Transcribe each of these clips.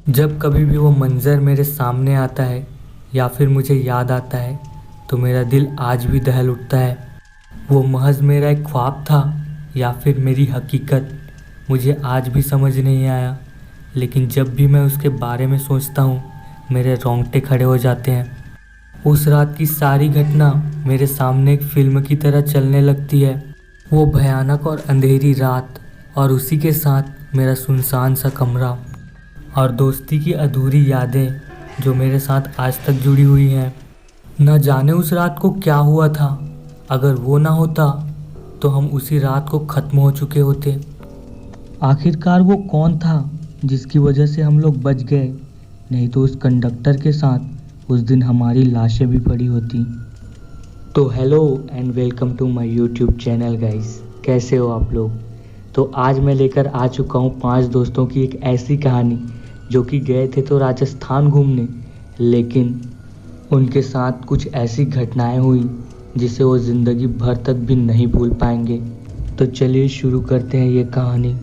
जब कभी भी वो मंज़र मेरे सामने आता है या फिर मुझे याद आता है तो मेरा दिल आज भी दहल उठता है। वो महज मेरा एक ख्वाब था या फिर मेरी हकीकत, मुझे आज भी समझ नहीं आया। लेकिन जब भी मैं उसके बारे में सोचता हूँ मेरे रोंगटे खड़े हो जाते हैं। उस रात की सारी घटना मेरे सामने एक फिल्म की तरह चलने लगती है। वो भयानक और अंधेरी रात और उसी के साथ मेरा सुनसान सा कमरा और दोस्ती की अधूरी यादें जो मेरे साथ आज तक जुड़ी हुई हैं। न जाने उस रात को क्या हुआ था। अगर वो ना होता तो हम उसी रात को ख़त्म हो चुके होते। आखिरकार वो कौन था जिसकी वजह से हम लोग बच गए? नहीं तो उस कंडक्टर के साथ उस दिन हमारी लाशें भी पड़ी होती। तो hello and welcome to my YouTube channel guys. कैसे हो आप लोग? तो आज मैं लेकर आ चुका हूँ 5 दोस्तों की एक ऐसी कहानी जो कि गए थे तो राजस्थान घूमने, लेकिन उनके साथ कुछ ऐसी घटनाएं हुई जिसे वो ज़िंदगी भर तक भी नहीं भूल पाएंगे। तो चलिए शुरू करते हैं ये कहानी।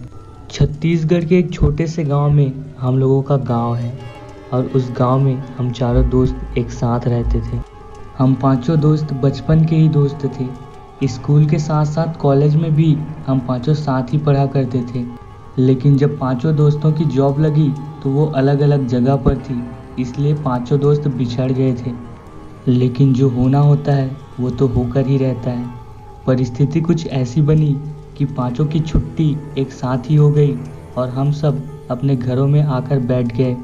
छत्तीसगढ़ के एक छोटे से गांव में हम लोगों का गांव है और उस गांव में हम चारों दोस्त एक साथ रहते थे। हम पांचों दोस्त बचपन के ही दोस्त थे। स्कूल के साथ साथ कॉलेज में भी हम पांचों साथ ही पढ़ा करते थे। लेकिन जब पांचों दोस्तों की जॉब लगी तो वो अलग अलग जगह पर थी, इसलिए पांचों दोस्त बिछड़ गए थे। लेकिन जो होना होता है वो तो होकर ही रहता है। परिस्थिति कुछ ऐसी बनी कि पांचों की छुट्टी एक साथ ही हो गई और हम सब अपने घरों में आकर बैठ गए।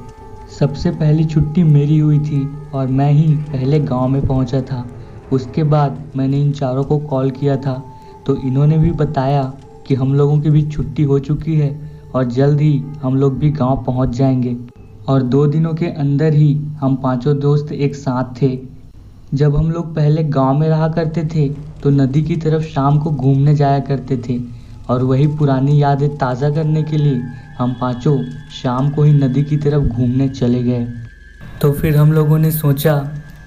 सबसे पहली छुट्टी मेरी हुई थी और मैं ही पहले गांव में पहुंचा था। उसके बाद मैंने इन चारों को कॉल किया था तो इन्होंने भी बताया कि हम लोगों की भी छुट्टी हो चुकी है और जल्द ही हम लोग भी गांव पहुंच जाएंगे। और 2 दिनों के अंदर ही हम पांचों दोस्त एक साथ थे। जब हम लोग पहले गांव में रहा करते थे तो नदी की तरफ शाम को घूमने जाया करते थे और वही पुरानी यादें ताज़ा करने के लिए हम पांचों शाम को ही नदी की तरफ घूमने चले गए। तो फिर हम लोगों ने सोचा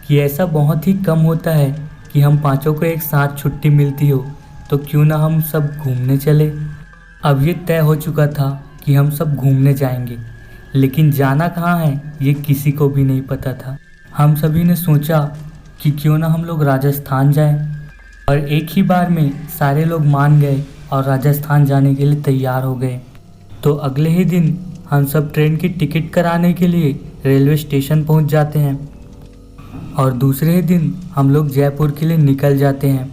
कि ऐसा बहुत ही कम होता है कि हम पांचों को एक साथ छुट्टी मिलती हो, तो क्यों ना हम सब घूमने चले। अब ये तय हो चुका था कि हम सब घूमने जाएंगे, लेकिन जाना कहाँ है ये किसी को भी नहीं पता था। हम सभी ने सोचा कि क्यों ना हम लोग राजस्थान जाएं, और एक ही बार में सारे लोग मान गए और राजस्थान जाने के लिए तैयार हो गए। तो अगले ही दिन हम सब ट्रेन की टिकट कराने के लिए रेलवे स्टेशन पहुंच जाते हैं और दूसरे ही दिन हम लोग जयपुर के लिए निकल जाते हैं।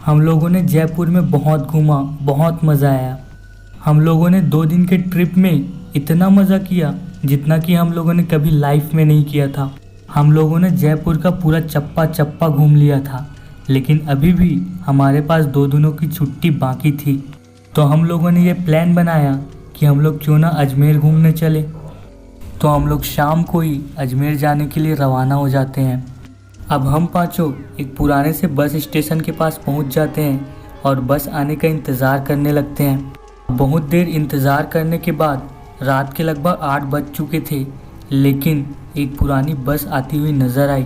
हम लोगों ने जयपुर में बहुत घूमा, बहुत मज़ा आया। हम लोगों ने 2 दिन के ट्रिप में इतना मज़ा किया जितना कि हम लोगों ने कभी लाइफ में नहीं किया था। हम लोगों ने जयपुर का पूरा चप्पा चप्पा घूम लिया था, लेकिन अभी भी हमारे पास 2 दिनों की छुट्टी बाकी थी। तो हम लोगों ने ये प्लान बनाया कि हम लोग क्यों ना अजमेर घूमने चले। तो हम लोग शाम को ही अजमेर जाने के लिए रवाना हो जाते हैं। अब हम पांचों एक पुराने से बस स्टेशन के पास पहुंच जाते हैं और बस आने का इंतज़ार करने लगते हैं। बहुत देर इंतज़ार करने के बाद रात के लगभग 8 बज चुके थे, लेकिन एक पुरानी बस आती हुई नज़र आई।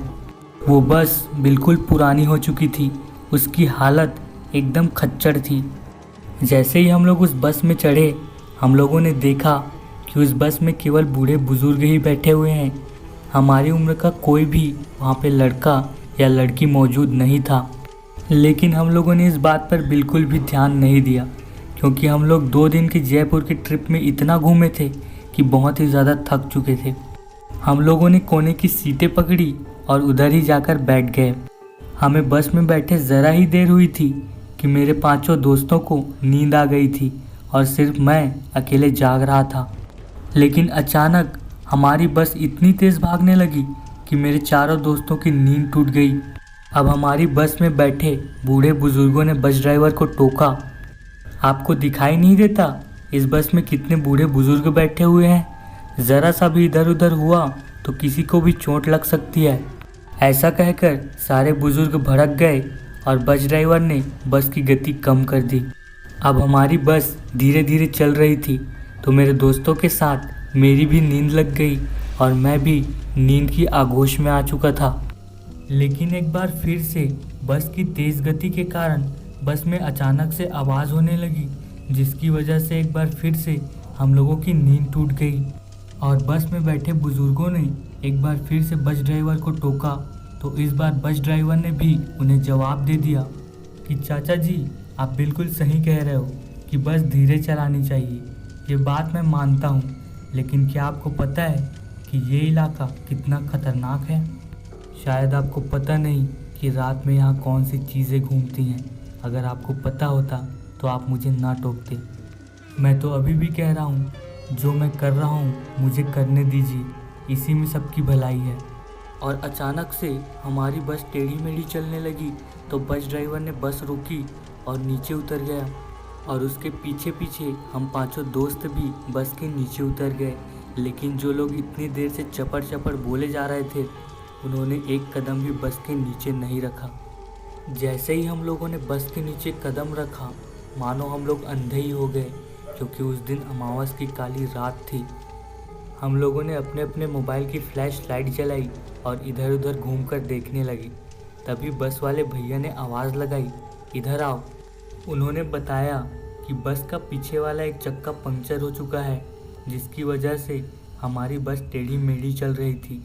वो बस बिल्कुल पुरानी हो चुकी थी, उसकी हालत एकदम खच्चड़ थी। जैसे ही हम लोग उस बस में चढ़े, हम लोगों ने देखा कि उस बस में केवल बूढ़े बुजुर्ग ही बैठे हुए हैं। हमारी उम्र का कोई भी वहाँ पे लड़का या लड़की मौजूद नहीं था। लेकिन हम लोगों ने इस बात पर बिल्कुल भी ध्यान नहीं दिया, क्योंकि हम लोग 2 दिन की जयपुर की ट्रिप में इतना घूमे थे कि बहुत ही ज़्यादा थक चुके थे। हम लोगों ने कोने की सीटें पकड़ी और उधर ही जाकर बैठ गए। हमें बस में बैठे ज़रा ही देर हुई थी कि मेरे पांचों दोस्तों को नींद आ गई थी और सिर्फ मैं अकेले जाग रहा था। लेकिन अचानक हमारी बस इतनी तेज़ भागने लगी कि मेरे चारों दोस्तों की नींद टूट गई। अब हमारी बस में बैठे बूढ़े बुजुर्गों ने बस ड्राइवर को टोका, आपको दिखाई नहीं देता इस बस में कितने बूढ़े बुजुर्ग बैठे हुए हैं? ज़रा सा भी इधर उधर हुआ तो किसी को भी चोट लग सकती है। ऐसा कहकर सारे बुजुर्ग भड़क गए और बस ड्राइवर ने बस की गति कम कर दी। अब हमारी बस धीरे धीरे चल रही थी, तो मेरे दोस्तों के साथ मेरी भी नींद लग गई और मैं भी नींद की आगोश में आ चुका था। लेकिन एक बार फिर से बस की तेज़ गति के कारण बस में अचानक से आवाज़ होने लगी, जिसकी वजह से एक बार फिर से हम लोगों की नींद टूट गई और बस में बैठे बुजुर्गों ने एक बार फिर से बस ड्राइवर को टोका तो इस बार बस ड्राइवर ने भी उन्हें जवाब दे दिया कि चाचा जी, आप बिल्कुल सही कह रहे हो कि बस धीरे चलानी चाहिए। ये बात मैं मानता हूँ, लेकिन क्या आपको पता है कि ये इलाका कितना खतरनाक है? शायद आपको पता नहीं कि रात में यहाँ कौन सी चीज़ें घूमती हैं। अगर आपको पता होता तो आप मुझे ना टोकते। मैं तो अभी भी कह रहा हूँ, जो मैं कर रहा हूँ मुझे करने दीजिए, इसी में सबकी भलाई है। और अचानक से हमारी बस टेढ़ी मेढ़ी चलने लगी तो बस ड्राइवर ने बस रोकी और नीचे उतर गया और उसके पीछे पीछे हम पांचों दोस्त भी बस के नीचे उतर गए। लेकिन जो लोग इतनी देर से चपड़ चपड़ बोले जा रहे थे, उन्होंने एक कदम भी बस के नीचे नहीं रखा। जैसे ही हम लोगों ने बस के नीचे कदम रखा, मानो हम लोग अंधे ही हो गए, क्योंकि उस दिन अमावस की काली रात थी। हम लोगों ने अपने अपने मोबाइल की फ्लैश लाइट जलाई और इधर उधर घूमकर देखने लगे। तभी बस वाले भैया ने आवाज़ लगाई, इधर आओ। उन्होंने बताया कि बस का पीछे वाला एक चक्का पंक्चर हो चुका है, जिसकी वजह से हमारी बस टेढ़ी मेढ़ी चल रही थी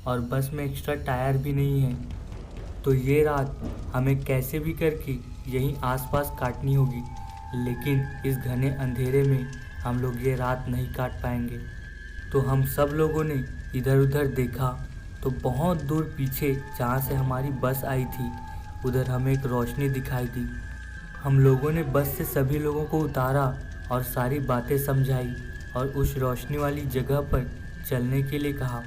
और बस में एक्स्ट्रा टायर भी नहीं है। तो ये रात हमें कैसे भी करके यहीं आसपास काटनी होगी, लेकिन इस घने अंधेरे में हम लोग ये रात नहीं काट पाएंगे। तो हम सब लोगों ने इधर उधर देखा तो बहुत दूर पीछे जहाँ से हमारी बस आई थी, उधर हमें एक रोशनी दिखाई दी। हम लोगों ने बस से सभी लोगों को उतारा और सारी बातें समझाई और उस रोशनी वाली जगह पर चलने के लिए कहा।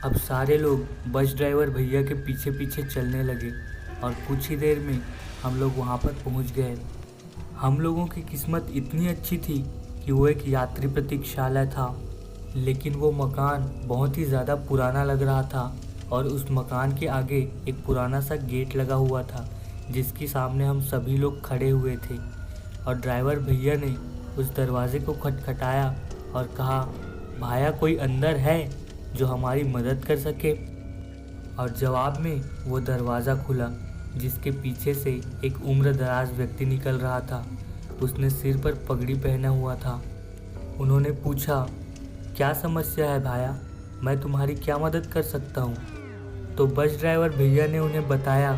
अब सारे लोग बस ड्राइवर भैया के पीछे पीछे चलने लगे और कुछ ही देर में हम लोग वहाँ पर पहुँच गए। हम लोगों की किस्मत इतनी अच्छी थी कि वो एक यात्री प्रतीक्षालय था, लेकिन वो मकान बहुत ही ज़्यादा पुराना लग रहा था और उस मकान के आगे एक पुराना सा गेट लगा हुआ था, जिसके सामने हम सभी लोग खड़े हुए थे। और ड्राइवर भैया ने उस दरवाजे को खटखटाया और कहा, भाया कोई अंदर है जो हमारी मदद कर सके? और जवाब में वो दरवाज़ा खुला, जिसके पीछे से एक उम्रदराज व्यक्ति निकल रहा था। उसने सिर पर पगड़ी पहना हुआ था। उन्होंने पूछा, क्या समस्या है भाया, मैं तुम्हारी क्या मदद कर सकता हूँ? तो बस ड्राइवर भैया ने उन्हें बताया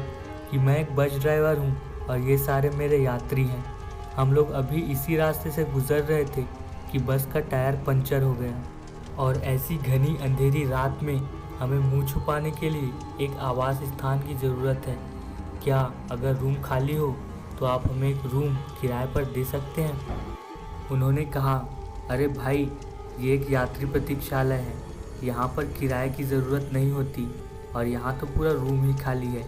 कि मैं एक बस ड्राइवर हूँ और ये सारे मेरे यात्री हैं। हम लोग अभी इसी रास्ते से गुजर रहे थे कि बस का टायर पंचर हो गया और ऐसी घनी अंधेरी रात में हमें मुंह छुपाने के लिए एक आवास स्थान की ज़रूरत है। क्या अगर रूम खाली हो तो आप हमें एक रूम किराए पर दे सकते हैं? उन्होंने कहा, अरे भाई, ये एक यात्री प्रतीक्षालय है, यहाँ पर किराए की ज़रूरत नहीं होती और यहाँ तो पूरा रूम ही खाली है,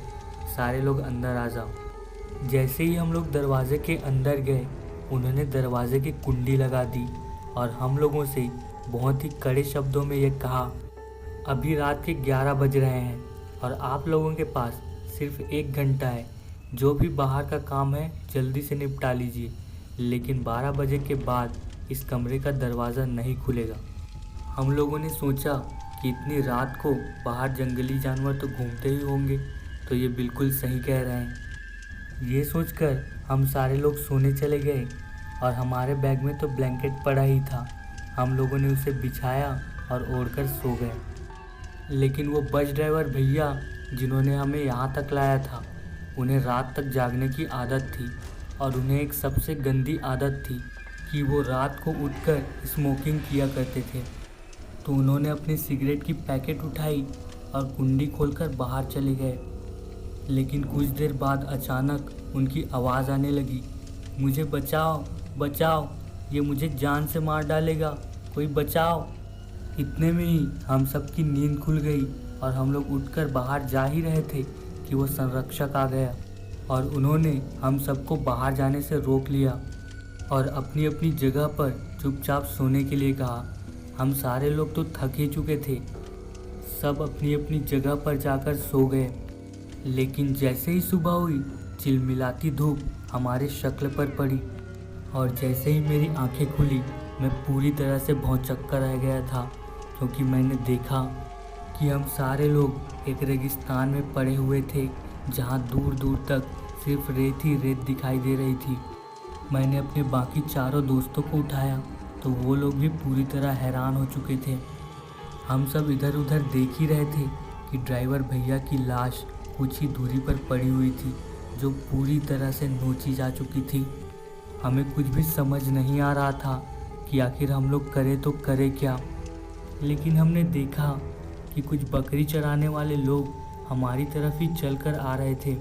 सारे लोग अंदर आ जाओ। जैसे ही हम लोग दरवाजे के अंदर गए, उन्होंने दरवाजे की कुंडी लगा दी और हम लोगों से बहुत ही कड़े शब्दों में ये कहा, अभी रात के 11 बज रहे हैं और आप लोगों के पास सिर्फ 1 घंटा है। जो भी बाहर का काम है जल्दी से निपटा लीजिए, लेकिन 12 बजे के बाद इस कमरे का दरवाज़ा नहीं खुलेगा। हम लोगों ने सोचा कि इतनी रात को बाहर जंगली जानवर तो घूमते ही होंगे, तो ये बिल्कुल सही कह रहे हैं। ये सोचकर हम सारे लोग सोने चले गए और हमारे बैग में तो ब्लैंकेट पड़ा ही था। हम लोगों ने उसे बिछाया और ओढ़कर सो गए। लेकिन वो बस ड्राइवर भैया जिन्होंने हमें यहाँ तक लाया था, उन्हें रात तक जागने की आदत थी और उन्हें एक सबसे गंदी आदत थी कि वो रात को उठकर स्मोकिंग किया करते थे। तो उन्होंने अपनी सिगरेट की पैकेट उठाई और कुंडी खोलकर बाहर चले गए। लेकिन कुछ देर बाद अचानक उनकी आवाज़ आने लगी, मुझे बचाओ बचाओ, ये मुझे जान से मार डालेगा, कोई बचाओ। इतने में ही हम सबकी नींद खुल गई और हम लोग उठकर बाहर जा ही रहे थे कि वो संरक्षक आ गया और उन्होंने हम सबको बाहर जाने से रोक लिया और अपनी अपनी जगह पर चुपचाप सोने के लिए कहा। हम सारे लोग तो थक ही चुके थे, सब अपनी अपनी जगह पर जाकर सो गए। लेकिन जैसे ही सुबह हुई, चिलमिलाती धूप हमारे शक्ल पर पड़ी और जैसे ही मेरी आंखें खुली, मैं पूरी तरह से भौंचक्का रह गया था, क्योंकि मैंने देखा कि हम सारे लोग एक रेगिस्तान में पड़े हुए थे, जहाँ दूर दूर तक सिर्फ रेत ही रेत दिखाई दे रही थी। मैंने अपने बाकी चारों दोस्तों को उठाया तो वो लोग भी पूरी तरह हैरान हो चुके थे। हम सब इधर उधर देख ही रहे थे कि ड्राइवर भैया की लाश कुछ ही दूरी पर पड़ी हुई थी, जो पूरी तरह से नोची जा चुकी थी। हमें कुछ भी समझ नहीं आ रहा था कि आखिर हम लोग करें तो करें क्या। लेकिन हमने देखा कि कुछ बकरी चराने वाले लोग हमारी तरफ ही चलकर आ रहे थे।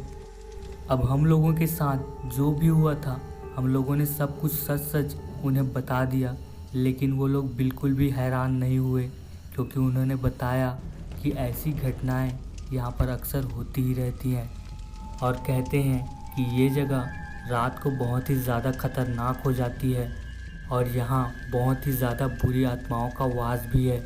अब हम लोगों के साथ जो भी हुआ था, हम लोगों ने सब कुछ सच सच उन्हें बता दिया, लेकिन वो लोग बिल्कुल भी हैरान नहीं हुए, क्योंकि उन्होंने बताया कि ऐसी घटनाएं यहाँ पर अक्सर होती ही रहती हैं और कहते हैं कि ये जगह रात को बहुत ही ज़्यादा खतरनाक हो जाती है और यहाँ बहुत ही ज़्यादा बुरी आत्माओं का वास भी है।